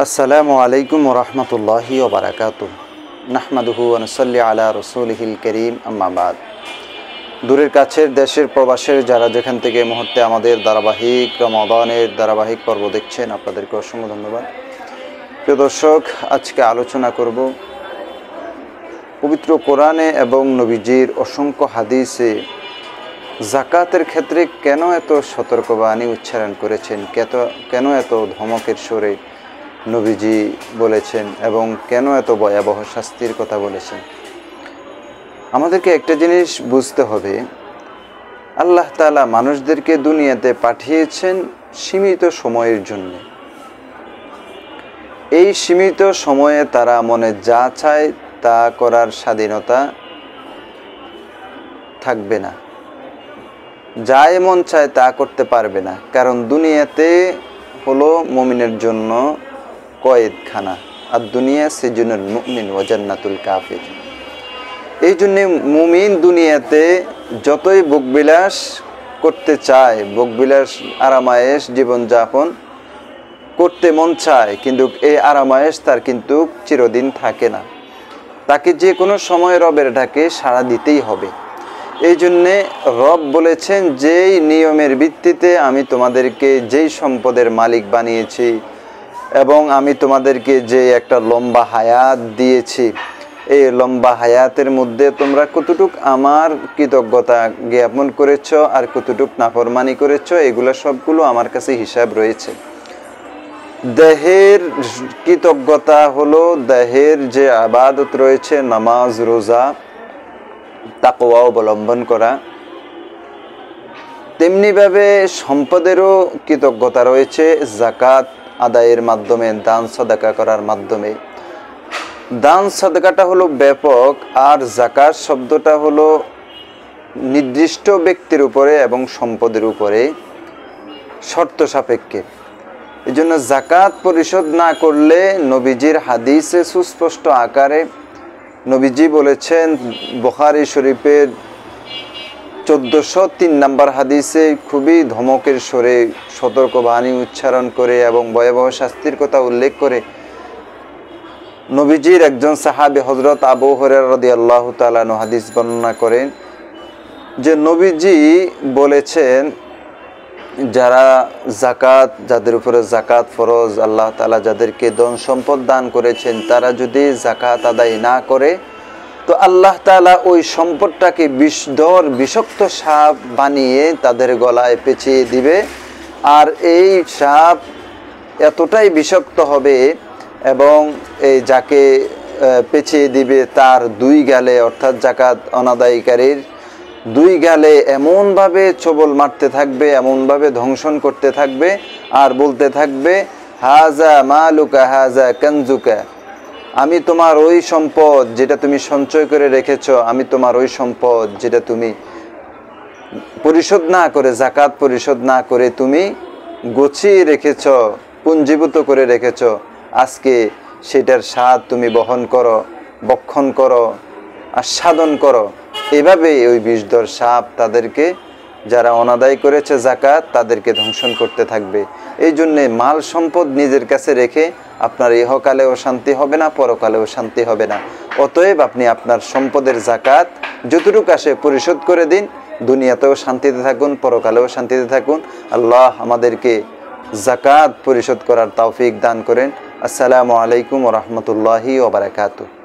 আসসালামু আলাইকুম ওরহমতুল্লাহি ওবারাকাতুহু নাহমাদুহু ওয়া নুসাল্লি আলা রাসূলিহিল কারীম আম্মা বাদ। দূরের কাছের দেশের প্রবাসের যারা যেখান থেকে এই মুহূর্তে আমাদের রমাদানের ধারাবাহিক পর্ব দেখছেন, আপনাদেরকে অসংখ্য ধন্যবাদ। প্রিয় দর্শক, আজকে আলোচনা করব পবিত্র কোরআনে এবং নবীজির অসংখ্য হাদিসে যাকাতের ক্ষেত্রে কেন এত সতর্কবাণী উচ্চারণ করেছেন, কেন এত ধমকের সুরে নবীজি বলেছেন এবং কেন এত ভয়াবহ শাস্তির কথা বলেছেন। আমাদেরকে একটা জিনিস বুঝতে হবে, আল্লাহ তাআলা মানুষদেরকে দুনিয়াতে পাঠিয়েছেন সীমিত সময়ের জন্য। এই সীমিত সময়ে তারা মনে যা চায় তা করার স্বাধীনতা থাকবে না, যা মন চায় তা করতে পারবে না। কারণ দুনিয়াতে হলো মুমিনের জন্য কয়েদখানা, আর দুনিয়া সিজনুল মুমিন ওয়া জান্নাতুল কাফির। এই জন্যে মুমিন দুনিয়াতে যতই ভোগবিলাস করতে চায়, ভোগবিলাস আরামায়েশ জীবনযাপন করতে মন চায়, কিন্তু এই আরামায়েশ তার কিন্তু চিরদিন থাকে না। তাকে যে কোনো সময় রবের ডাকে সাড়া দিতেই হবে। এই জন্যে রব বলেছেন, যেই নিয়মের ভিত্তিতে আমি তোমাদেরকে যেই সম্পদের মালিক বানিয়েছি এবং আমি তোমাদেরকে যে একটা লম্বা হায়াত দিয়েছি, এই লম্বা হায়াতের মধ্যে তোমরা কতটুক আমার কৃতজ্ঞতা জ্ঞাপন করেছ আর কতটুক নাফরমানি করেছ, এগুলো সবগুলো আমার কাছে হিসাব রয়েছে। দেহের কৃতজ্ঞতা হলো দেহের যে ইবাদত রয়েছে, নামাজ, রোজা, তাকওয়া অবলম্বন করা। তেমনিভাবে সম্পদেরও কৃতজ্ঞতা রয়েছে যাকাত আদায়ের মাধ্যমে, দান সাদাকা করার মাধ্যমে। দান সাদাকাটা হলো ব্যাপক, আর যাকাত শব্দটা হলো নির্দিষ্ট ব্যক্তির উপরে এবং সম্পদের উপরে শর্ত সাপেক্ষে। এই জন্য যাকাত পরিশোধ না করলে নবীজির হাদিসে সুস্পষ্ট আকারে নবীজি বলেছেন, বুখারী শরীফের 1403 নম্বর হাদিসে খুবই ধমকের স্বরে সতর্কবাণী উচ্চারণ করে এবং ভয়াবহ শাস্তির কথা উল্লেখ করে নবীজির একজন সাহাবী হযরত আবু হুরায়রা রাদিয়াল্লাহু তাআলা আনহু হাদিস বর্ণনা করেন যে নবীজি বলেছেন, যারা যাকাত, যাদের উপরে যাকাত ফরজ, আল্লাহ তাআলা যাদেরকে ধন সম্পদ দান করেছেন, তারা যদি যাকাত আদায় না করে তো আল্লাহ তাআলা ওই সম্পদটাকে বিষাক্ত সাপ বানিয়ে তাদের গলায় পেঁচিয়ে দিবে। আর এই সাপ এতটাই বিষাক্ত হবে এবং এই যাকে পেঁচিয়ে দিবে তার দুই গালে, অর্থাৎ যাকাত অনাদায়কারীর দুই গালে এমনভাবে ছোবল মারতে থাকবে, এমনভাবে ধ্বংসন করতে থাকবে আর বলতে থাকবে, হাজা মালুকা হাজা কানজুকা, আমি তোমার ওই সম্পদ যেটা তুমি সঞ্চয় করে রেখেছো, আমি তোমার ওই সম্পদ যেটা তুমি পরিশোধ না করে, যাকাত পরিশোধ না করে তুমি গুছিয়ে রেখেছো, পুঞ্জীভূত করে রেখেছো, আজকে সেটার স্বাদ তুমি বহন করো, ভক্ষণ করো, আস্বাদন করো। এভাবে ওই বিষধর সাপ তাদেরকে, যারা অনাদায় করেছে যাকাত, তাদেরকে ধ্বংসন করতে থাকবে। এই জন্যে মাল সম্পদ নিজের কাছে রেখে আপনার ইহকালেও শান্তি হবে না, পরকালেও শান্তি হবে না। অতএব আপনি আপনার সম্পদের যাকাত যতটুকু আসে পরিশোধ করে দিন, দুনিয়াতেও শান্তিতে থাকুন, পরকালেও শান্তিতে থাকুন। আল্লাহ আমাদেরকে যাকাত পরিশোধ করার তৌফিক দান করেন। আসসালামু আলাইকুম ওয়া রাহমাতুল্লাহি ওয়া বারাকাতুহু।